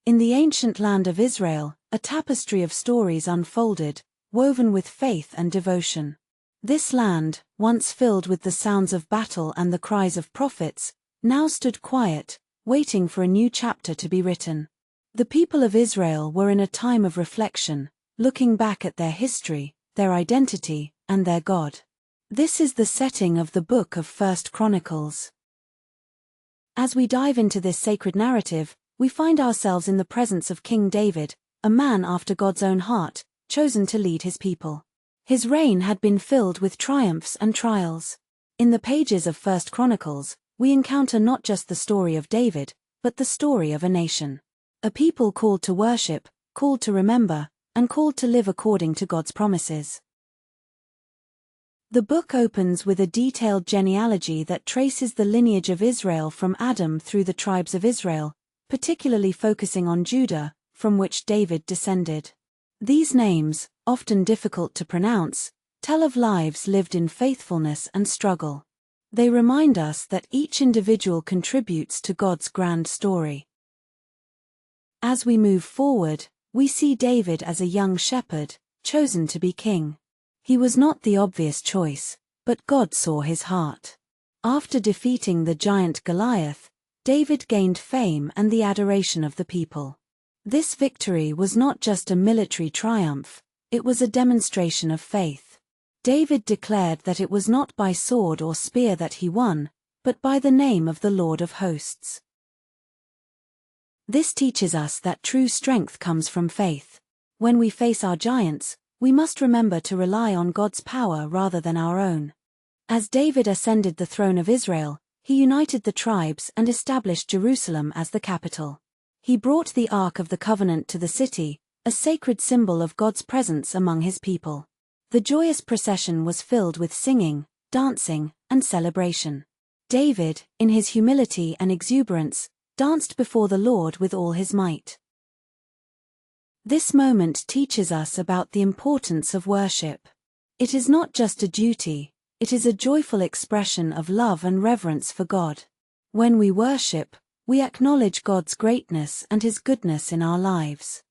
In the ancient land of Israel, a tapestry of stories unfolded, woven with faith and devotion. This land, once filled with the sounds of battle and the cries of prophets, now stood quiet, waiting for a new chapter to be written. The people of Israel were in a time of reflection, looking back at their history, their identity, and their God. This is the setting of the book of 1 Chronicles. As we dive into this sacred narrative, we find ourselves in the presence of King David, a man after God's own heart, chosen to lead his people. His reign had been filled with triumphs and trials. In the pages of 1 Chronicles, we encounter not just the story of David, but the story of a nation. A people called to worship, called to remember, and called to live according to God's promises. The book opens with a detailed genealogy that traces the lineage of Israel from Adam through the tribes of Israel, particularly focusing on Judah, from which David descended. These names, often difficult to pronounce, tell of lives lived in faithfulness and struggle. They remind us that each individual contributes to God's grand story. As we move forward, we see David as a young shepherd, chosen to be king. He was not the obvious choice, but God saw his heart. After defeating the giant Goliath, David gained fame and the adoration of the people. This victory was not just a military triumph, it was a demonstration of faith. David declared that it was not by sword or spear that he won, but by the name of the Lord of hosts. This teaches us that true strength comes from faith. When we face our giants, we must remember to rely on God's power rather than our own. As David ascended the throne of Israel, he united the tribes and established Jerusalem as the capital. He brought the Ark of the Covenant to the city, a sacred symbol of God's presence among his people. The joyous procession was filled with singing, dancing, and celebration. David, in his humility and exuberance, danced before the Lord with all his might. This moment teaches us about the importance of worship. It is not just a duty, it is a joyful expression of love and reverence for God. When we worship, we acknowledge God's greatness and his goodness in our lives.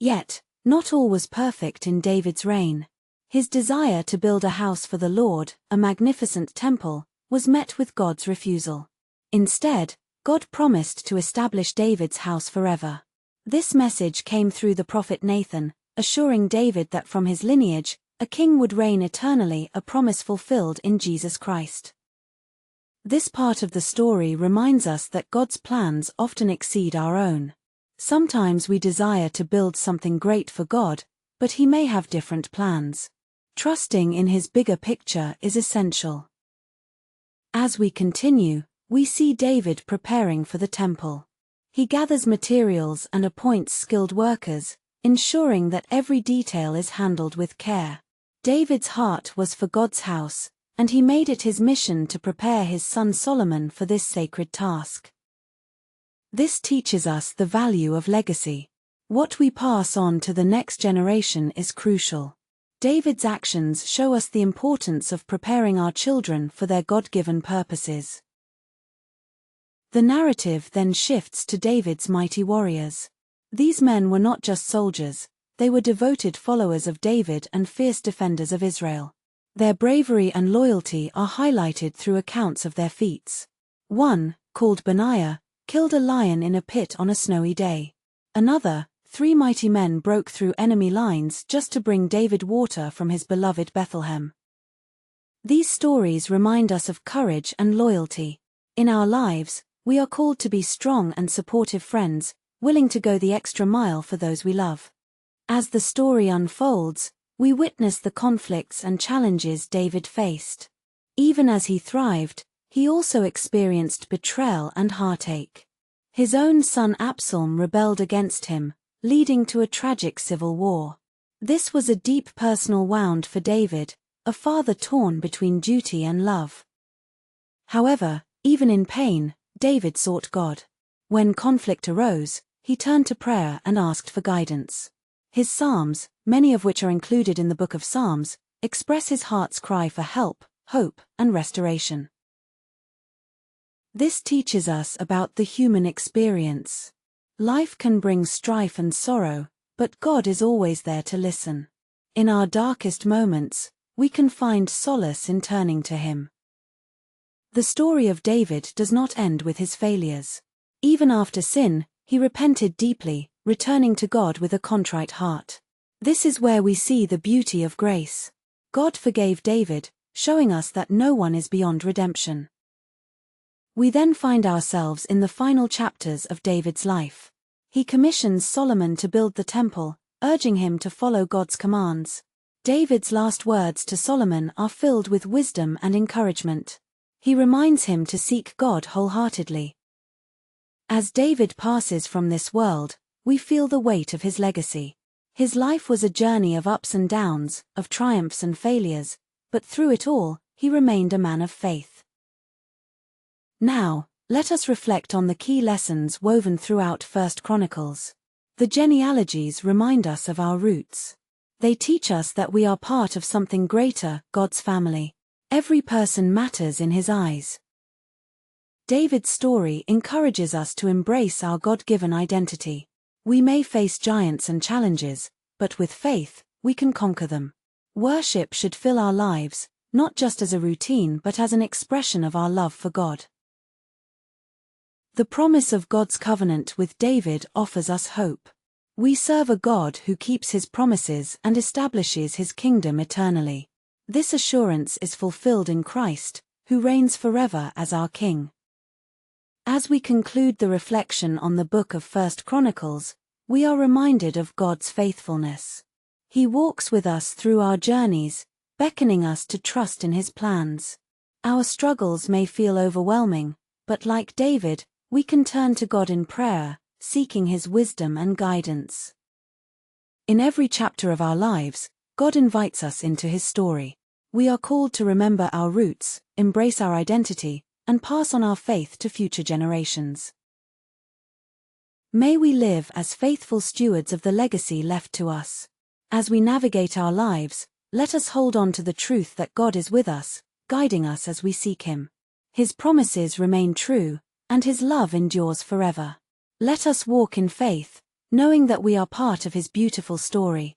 Yet, not all was perfect in David's reign. His desire to build a house for the Lord, a magnificent temple, was met with God's refusal. Instead, God promised to establish David's house forever. This message came through the prophet Nathan, assuring David that from his lineage, a king would reign eternally, a promise fulfilled in Jesus Christ. This part of the story reminds us that God's plans often exceed our own. Sometimes we desire to build something great for God, but he may have different plans. Trusting in his bigger picture is essential. As we continue, we see David preparing for the temple. He gathers materials and appoints skilled workers, ensuring that every detail is handled with care. David's heart was for God's house, and he made it his mission to prepare his son Solomon for this sacred task. This teaches us the value of legacy. What we pass on to the next generation is crucial. David's actions show us the importance of preparing our children for their God-given purposes. The narrative then shifts to David's mighty warriors. These men were not just soldiers, they were devoted followers of David and fierce defenders of Israel. Their bravery and loyalty are highlighted through accounts of their feats. One, called Benaiah, killed a lion in a pit on a snowy day. Another, 3 mighty men broke through enemy lines just to bring David water from his beloved Bethlehem. These stories remind us of courage and loyalty. In our lives, we are called to be strong and supportive friends, willing to go the extra mile for those we love. As the story unfolds, we witness the conflicts and challenges David faced. Even as he thrived, he also experienced betrayal and heartache. His own son Absalom rebelled against him, leading to a tragic civil war. This was a deep personal wound for David, a father torn between duty and love. However, even in pain, David sought God. When conflict arose, he turned to prayer and asked for guidance. His psalms, many of which are included in the book of Psalms, express his heart's cry for help, hope, and restoration. This teaches us about the human experience. Life can bring strife and sorrow, but God is always there to listen. In our darkest moments, we can find solace in turning to Him. The story of David does not end with his failures. Even after sin, he repented deeply, returning to God with a contrite heart. This is where we see the beauty of grace. God forgave David, showing us that no one is beyond redemption. We then find ourselves in the final chapters of David's life. He commissions Solomon to build the temple, urging him to follow God's commands. David's last words to Solomon are filled with wisdom and encouragement. He reminds him to seek God wholeheartedly. As David passes from this world, we feel the weight of his legacy. His life was a journey of ups and downs, of triumphs and failures, but through it all, he remained a man of faith. Now, let us reflect on the key lessons woven throughout 1 Chronicles. The genealogies remind us of our roots. They teach us that we are part of something greater, God's family. Every person matters in His eyes. David's story encourages us to embrace our God-given identity. We may face giants and challenges, but with faith, we can conquer them. Worship should fill our lives, not just as a routine but as an expression of our love for God. The promise of God's covenant with David offers us hope. We serve a God who keeps His promises and establishes His kingdom eternally. This assurance is fulfilled in Christ, who reigns forever as our King. As we conclude the reflection on the book of 1 Chronicles, we are reminded of God's faithfulness. He walks with us through our journeys, beckoning us to trust in His plans. Our struggles may feel overwhelming, but like David, we can turn to God in prayer, seeking His wisdom and guidance. In every chapter of our lives, God invites us into His story. We are called to remember our roots, embrace our identity, and pass on our faith to future generations. May we live as faithful stewards of the legacy left to us. As we navigate our lives, let us hold on to the truth that God is with us, guiding us as we seek Him. His promises remain true, and His love endures forever. Let us walk in faith, knowing that we are part of His beautiful story.